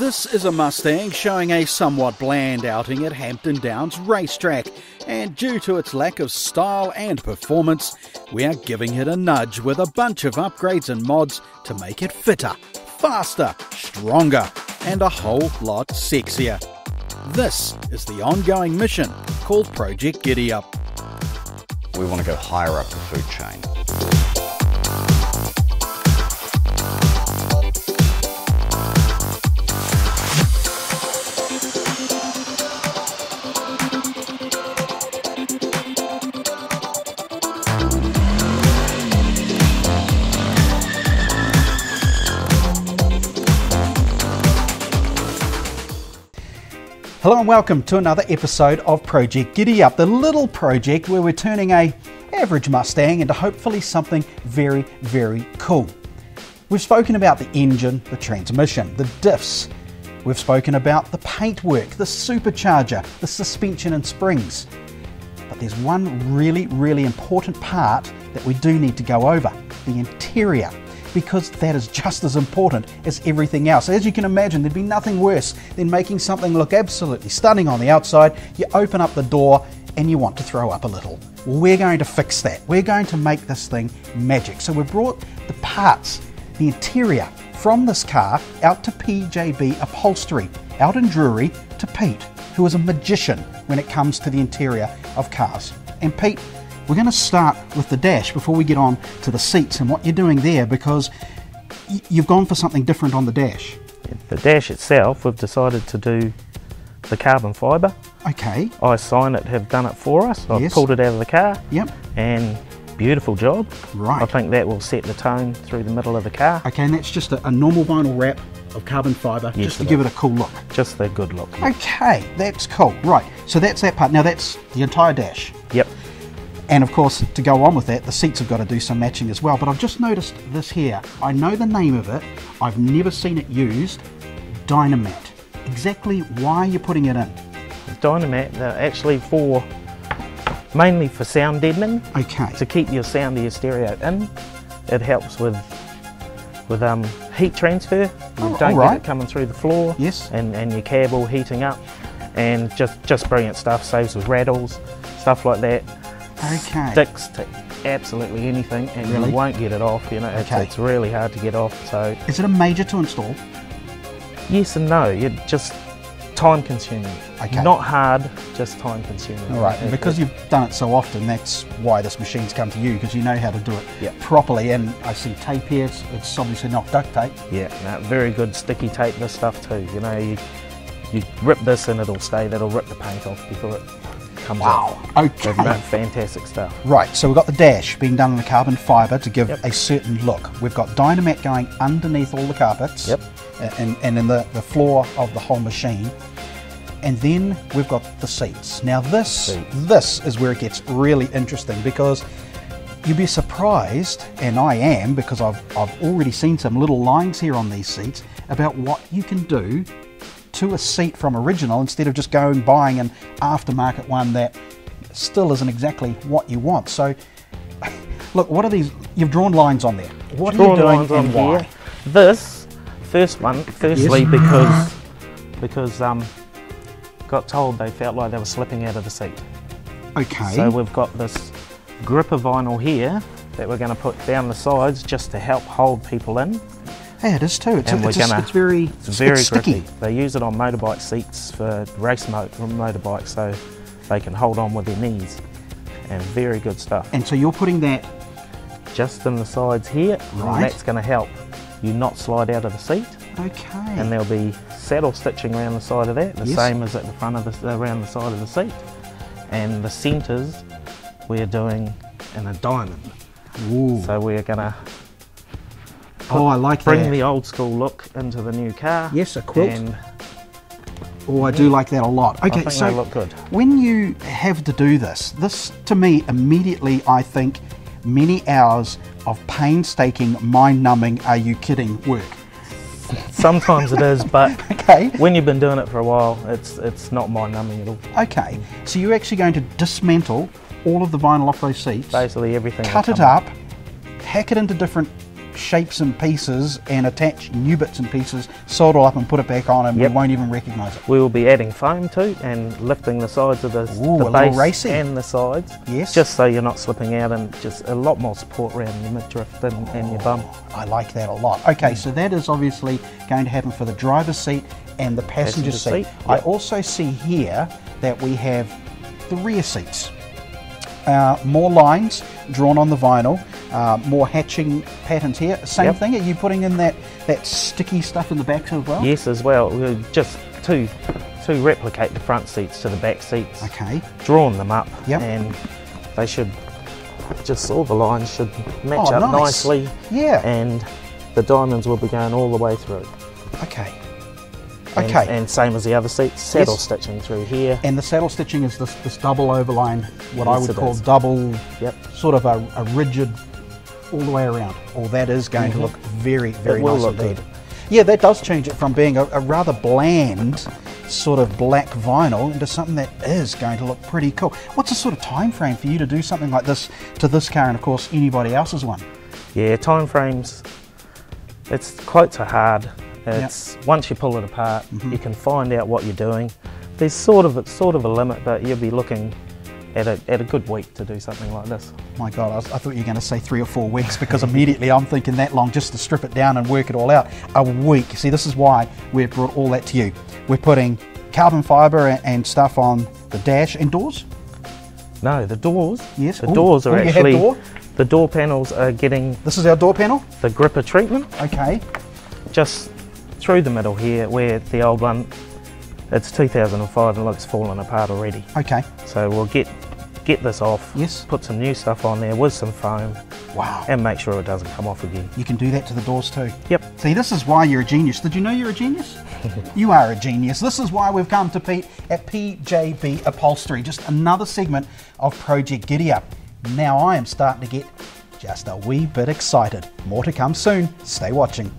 This is a Mustang showing a somewhat bland outing at Hampton Downs racetrack, and due to its lack of style and performance, we are giving it a nudge with a bunch of upgrades and mods to make it fitter, faster, stronger, and a whole lot sexier. This is the ongoing mission called Project Giddy-Up. We want to go higher up the food chain. Hello and welcome to another episode of Project Giddy-Up, the little project where we're turning a average Mustang into hopefully something very, very cool. We've spoken about the engine, the transmission, the diffs. We've spoken about the paintwork, the supercharger, the suspension and springs. But there's one really, really important part that we do need to go over, the interior, because that is just as important as everything else. As you can imagine, there'd be nothing worse than making something look absolutely stunning on the outside. You open up the door and you want to throw up a little. Well, we're going to fix that. We're going to make this thing magic. So we brought the parts, the interior from this car out to PJB Upholstery, out in Drury, to Pete, who is a magician when it comes to the interior of cars. And Pete, we're going to start with the dash before we get on to the seats and what you're doing there, because you've gone for something different on the dash. The dash itself, we've decided to do the carbon fibre. Okay. iSign have done it for us. I've pulled it out of the car. Yep. And beautiful job. Right. I think that will set the tone through the middle of the car. Okay, and that's just a normal vinyl wrap of carbon fibre, just to give it a cool look. Just a good look. Yeah. Okay, that's cool. Right, so that's that part. Now that's the entire dash. Yep. And of course, to go on with that, the seats have got to do some matching as well. But I've just noticed this here. I know the name of it. I've never seen it used. Dynamat. Exactly why you're putting it in? Dynamat, they're actually mainly for sound deadening. Okay. To keep your sound of your stereo in. It helps with heat transfer. You don't get it coming through the floor. Yes. And your cab all heating up. And just brilliant stuff. Saves with rattles, stuff like that. Okay. Sticks to absolutely anything, and you won't get it off. You know, it's really hard to get off. So, is it a major to install? Yes and no. You're just time consuming. Okay. Not hard, just time consuming. All right. And because you've done it so often, that's why this machine's come to you, because you know how to do it properly. And I see tape here. It's obviously not duct tape. Yeah. No, very good sticky tape. This stuff too. You know, you rip this and it'll stay. That'll rip the paint off before it comes off. Okay. Fantastic stuff. Right, so we've got the dash being done in the carbon fibre to give a certain look. We've got Dynamat going underneath all the carpets and in the floor of the whole machine. And then we've got the seats. Now this is where it gets really interesting, because you'll be surprised, and I am, because I've already seen some little lines here on these seats about what you can do to a seat from original, instead of just buying an aftermarket one that still isn't exactly what you want. So look, what are these? You've drawn lines on there. What are you doing and why? Here. This first one, firstly because got told they felt like they were slipping out of the seat. Okay. So we've got this gripper vinyl here that we're going to put down the sides just to help hold people in. Yeah, it is too. It's very sticky. Grippy. They use it on motorbike seats for race motorbikes, so they can hold on with their knees. And very good stuff. And so you're putting that just in the sides here, and that's going to help you not slide out of the seat. Okay. And there'll be saddle stitching around the side of that, the same as at the front of around the side of the seat. And the centres we're doing in a diamond. Ooh. So we're going to I like bring the old school look into the new car. Yes, a quilt. I do like that a lot. Okay, so they look good. When you have to do this to me immediately, I think many hours of painstaking, mind-numbing, are you kidding work. Sometimes it is, but when you've been doing it for a while, it's not mind-numbing at all. Okay, so you're actually going to dismantle all of the vinyl off those seats. Basically everything. Cut it up, hack it into different shapes and pieces and attach new bits and pieces, sew it all up and put it back on, and we won't even recognise it. We will be adding foam to and lifting the sides of the base and the sides. Yes. Just so you're not slipping out, and just a lot more support around your midriff and your bum. I like that a lot. Okay, so that is obviously going to happen for the driver's seat and the passenger seat. Yep. I also see here that we have the rear seats. More lines drawn on the vinyl, more hatching patterns here. Same thing, are you putting in that sticky stuff in the back as well? Yes, as well. We're just to replicate the front seats to the back seats. Okay. Drawn them up, Yep. and they should just, all the lines should match up nicely. Yeah. And the diamonds will be going all the way through. Okay. Okay. And same as the other seats, saddle stitching through here. And the saddle stitching is this double overline, what I would call is. double, Sort of a rigid all the way around. Oh, that is going to look very, very nice indeed. Good. Yeah, that does change it from being a rather bland sort of black vinyl into something that is going to look pretty cool. What's the sort of time frame for you to do something like this to this car, and of course anybody else's one? Yeah, time frames, it's quotes are hard. It's once you pull it apart, you can find out what you're doing. There's sort of a limit, but you'll be looking at a good week to do something like this. My God, I thought you were going to say 3 or 4 weeks, because immediately I'm thinking that long just to strip it down and work it all out. A week. See, this is why we've brought all that to you. We're putting carbon fibre and stuff on the dash and doors. No, the doors. Yes. The doors are actually. The door panels are getting. This is our door panel. The gripper treatment. Okay. Just through the middle here, where the old one, it's 2005 and looks fallen apart already. Okay. So we'll get this off. Yes. Put some new stuff on there with some foam. Wow. And make sure it doesn't come off again. You can do that to the doors too. Yep. See, this is why you're a genius. Did you know you're a genius? You are a genius. This is why we've come to Pete at PJB Upholstery. Just another segment of Project Giddy-Up. Now I am starting to get just a wee bit excited. More to come soon. Stay watching.